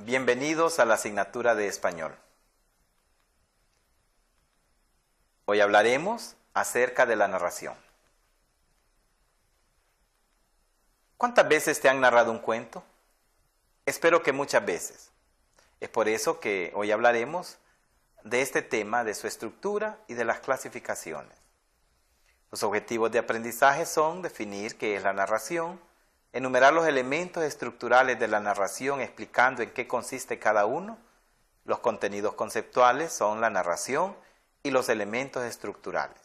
Bienvenidos a la asignatura de español. Hoy hablaremos acerca de la narración. ¿Cuántas veces te han narrado un cuento? Espero que muchas veces. Es por eso que hoy hablaremos de este tema, de su estructura y de las clasificaciones. Los objetivos de aprendizaje son definir qué es la narración, enumerar los elementos estructurales de la narración explicando en qué consiste cada uno. Los contenidos conceptuales son la narración y los elementos estructurales.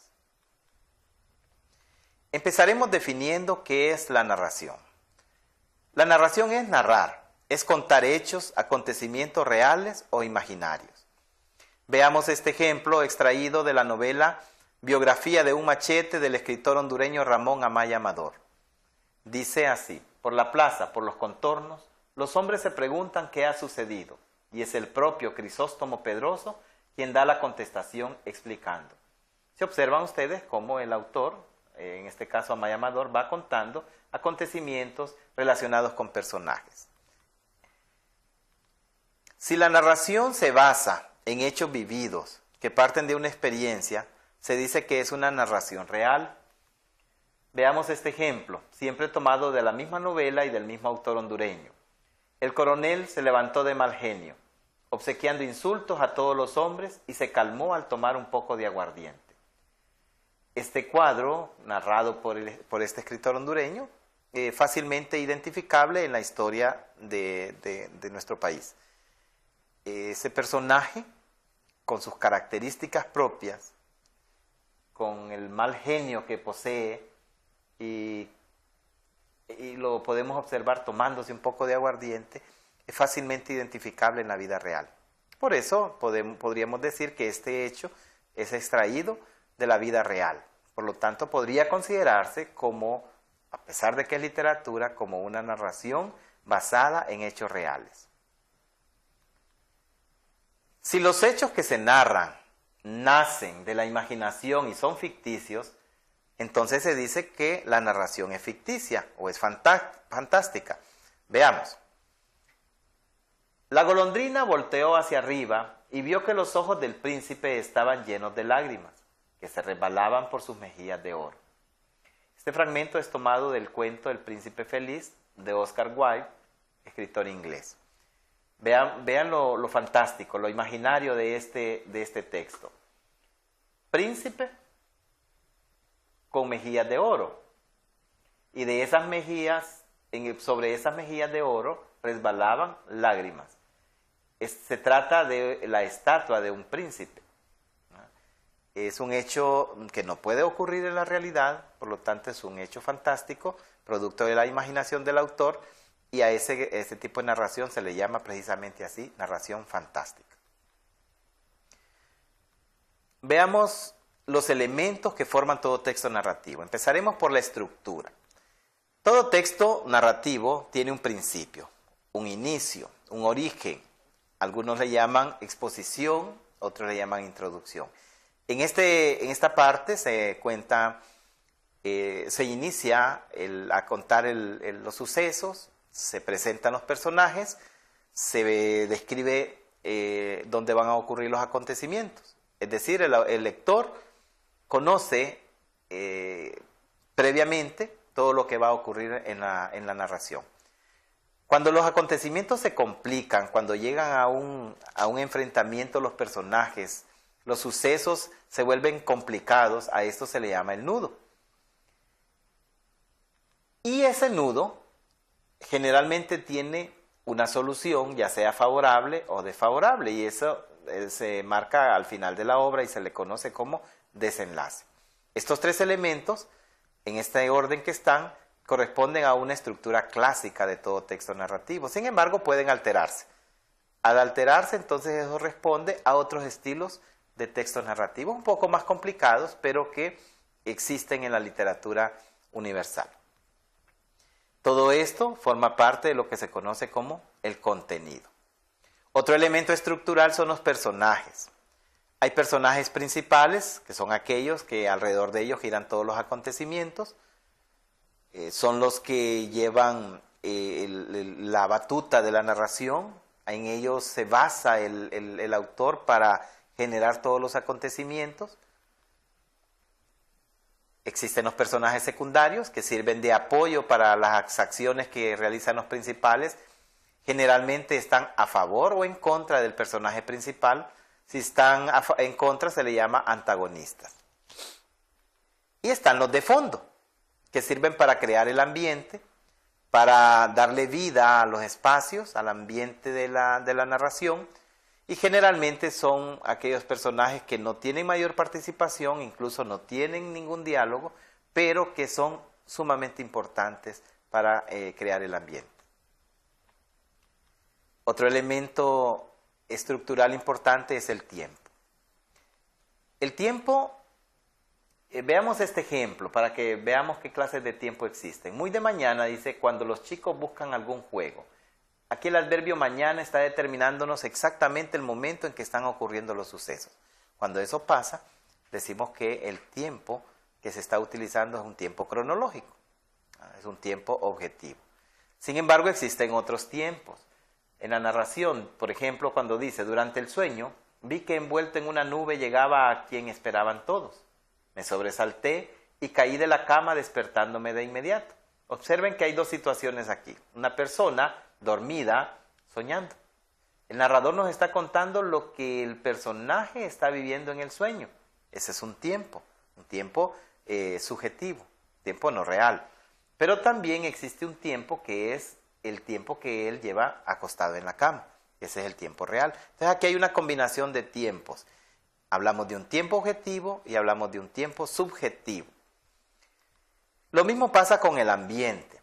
Empezaremos definiendo qué es la narración. La narración es narrar, es contar hechos, acontecimientos reales o imaginarios. Veamos este ejemplo extraído de la novela Biografía de un machete del escritor hondureño Ramón Amaya Amador. Dice así: por la plaza, por los contornos, los hombres se preguntan qué ha sucedido, y es el propio Crisóstomo Pedroso quien da la contestación explicando. Se observan ustedes cómo el autor, en este caso Amaya Amador, va contando acontecimientos relacionados con personajes. Si la narración se basa en hechos vividos que parten de una experiencia, se dice que es una narración real. Veamos este ejemplo, siempre tomado de la misma novela y del mismo autor hondureño. El coronel se levantó de mal genio, obsequiando insultos a todos los hombres y se calmó al tomar un poco de aguardiente. Este cuadro, narrado por este escritor hondureño, fácilmente identificable en la historia de nuestro país. Ese personaje, con sus características propias, con el mal genio que posee, y lo podemos observar tomándose un poco de aguardiente, es fácilmente identificable en la vida real. Por eso podríamos decir que este hecho es extraído de la vida real. Por lo tanto, podría considerarse como, a pesar de que es literatura, como una narración basada en hechos reales. Si los hechos que se narran nacen de la imaginación y son ficticios, entonces se dice que la narración es ficticia o es fantástica. Veamos. La golondrina volteó hacia arriba y vio que los ojos del príncipe estaban llenos de lágrimas, que se resbalaban por sus mejillas de oro. Este fragmento es tomado del cuento El príncipe feliz de Oscar Wilde, escritor inglés. Vean lo fantástico, lo imaginario de este texto. Príncipe con mejillas de oro, y de esas mejillas, sobre esas mejillas de oro resbalaban lágrimas. Se trata de la estatua de un príncipe. Es un hecho que no puede ocurrir en la realidad, por lo tanto es un hecho fantástico, producto de la imaginación del autor, y a ese tipo de narración se le llama precisamente así, narración fantástica. Veamos los elementos que forman todo texto narrativo. Empezaremos por la estructura. Todo texto narrativo tiene un principio, un inicio, un origen. Algunos le llaman exposición, otros le llaman introducción. En esta parte se inicia a contar los sucesos, se presentan los personajes, se describe dónde van a ocurrir los acontecimientos. Es decir, el lector conoce previamente todo lo que va a ocurrir en la narración. Cuando los acontecimientos se complican, cuando llegan a un enfrentamiento los personajes, los sucesos se vuelven complicados, a esto se le llama el nudo. Y ese nudo generalmente tiene una solución, ya sea favorable o desfavorable, y eso se marca al final de la obra y se le conoce como desenlace. Estos tres elementos, en este orden que están, corresponden a una estructura clásica de todo texto narrativo. Sin embargo, pueden alterarse. Al alterarse, entonces eso responde a otros estilos de textos narrativos, un poco más complicados, pero que existen en la literatura universal. Todo esto forma parte de lo que se conoce como el contenido. Otro elemento estructural son los personajes. Hay personajes principales, que son aquellos que alrededor de ellos giran todos los acontecimientos. Son los que llevan la batuta de la narración. en ellos se basa el autor para generar todos los acontecimientos. Existen los personajes secundarios que sirven de apoyo para las acciones que realizan los principales. Generalmente están a favor o en contra del personaje principal. Si están en contra se le llama antagonistas. Y están los de fondo, que sirven para crear el ambiente, para darle vida a los espacios, al ambiente de la narración, y generalmente son aquellos personajes que no tienen mayor participación, incluso no tienen ningún diálogo, pero que son sumamente importantes para crear el ambiente. Otro elemento estructural importante es el tiempo. El tiempo, veamos este ejemplo para que veamos qué clases de tiempo existen. Muy de mañana dice cuando los chicos buscan algún juego. Aquí el adverbio mañana está determinándonos exactamente el momento en que están ocurriendo los sucesos. Cuando eso pasa, decimos que el tiempo que se está utilizando es un tiempo cronológico, es un tiempo objetivo. Sin embargo, existen otros tiempos. En la narración, por ejemplo, cuando dice durante el sueño, vi que envuelto en una nube llegaba a quien esperaban todos. Me sobresalté y caí de la cama despertándome de inmediato. Observen que hay dos situaciones aquí. Una persona dormida, soñando. El narrador nos está contando lo que el personaje está viviendo en el sueño. Ese es un tiempo subjetivo, tiempo no real. Pero también existe un tiempo que es el tiempo que él lleva acostado en la cama. Ese es el tiempo real. Entonces aquí hay una combinación de tiempos. Hablamos de un tiempo objetivo y hablamos de un tiempo subjetivo. Lo mismo pasa con el ambiente.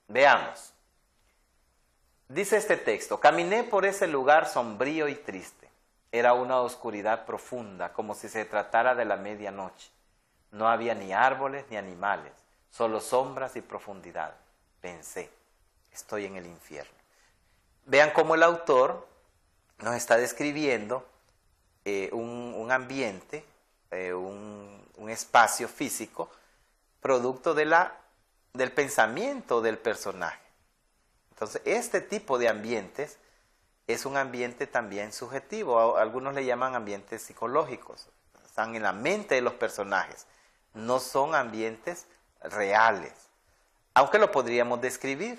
Veamos. Dice este texto, caminé por ese lugar sombrío y triste. Era una oscuridad profunda, como si se tratara de la medianoche. No había ni árboles ni animales, solo sombras y profundidad. Pensé, estoy en el infierno. Vean cómo el autor nos está describiendo un ambiente, un espacio físico, producto del pensamiento del personaje. Entonces, este tipo de ambientes es un ambiente también subjetivo. Algunos le llaman ambientes psicológicos. Están en la mente de los personajes. No son ambientes reales, aunque lo podríamos describir.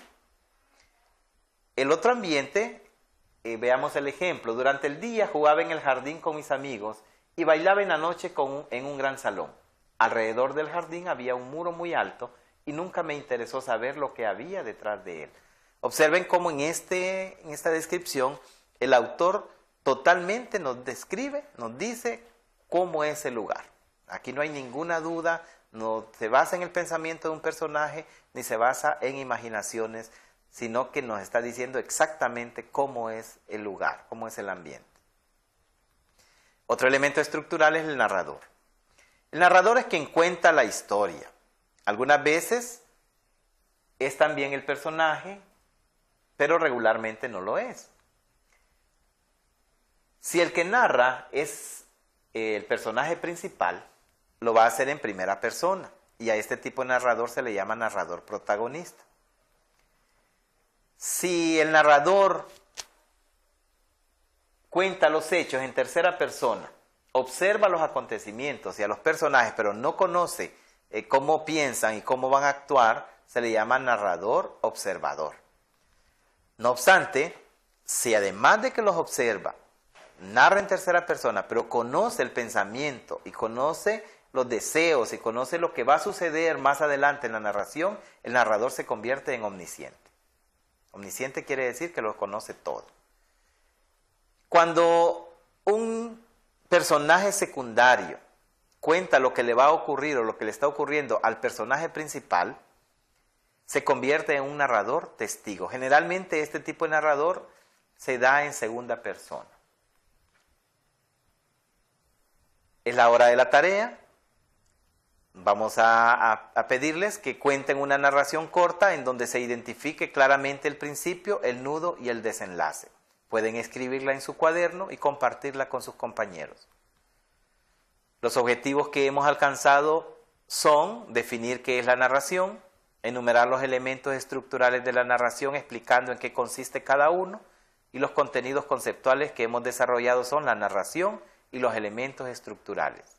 El otro ambiente, veamos el ejemplo. Durante el día jugaba en el jardín con mis amigos y bailaba en la noche en un gran salón. Alrededor del jardín había un muro muy alto y nunca me interesó saber lo que había detrás de él. Observen cómo en esta descripción el autor totalmente nos describe, nos dice cómo es el lugar. Aquí no hay ninguna duda, no se basa en el pensamiento de un personaje, ni se basa en imaginaciones, sino que nos está diciendo exactamente cómo es el lugar, cómo es el ambiente. Otro elemento estructural es el narrador. El narrador es quien cuenta la historia. Algunas veces es también el personaje, pero regularmente no lo es. Si el que narra es el personaje principal, lo va a hacer en primera persona, y a este tipo de narrador se le llama narrador protagonista. Si el narrador cuenta los hechos en tercera persona, observa los acontecimientos y a los personajes, pero no conoce cómo piensan y cómo van a actuar, se le llama narrador observador. No obstante, si además de que los observa, narra en tercera persona, pero conoce el pensamiento y conoce los deseos y conoce lo que va a suceder más adelante en la narración, el narrador se convierte en omnisciente. Omnisciente quiere decir que lo conoce todo. Cuando un personaje secundario cuenta lo que le va a ocurrir o lo que le está ocurriendo al personaje principal, se convierte en un narrador testigo. Generalmente este tipo de narrador se da en segunda persona. Es la hora de la tarea. Vamos a pedirles que cuenten una narración corta en donde se identifique claramente el principio, el nudo y el desenlace. Pueden escribirla en su cuaderno y compartirla con sus compañeros. Los objetivos que hemos alcanzado son definir qué es la narración, enumerar los elementos estructurales de la narración explicando en qué consiste cada uno, y los contenidos conceptuales que hemos desarrollado son la narración y los elementos estructurales.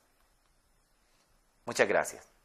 Muchas gracias.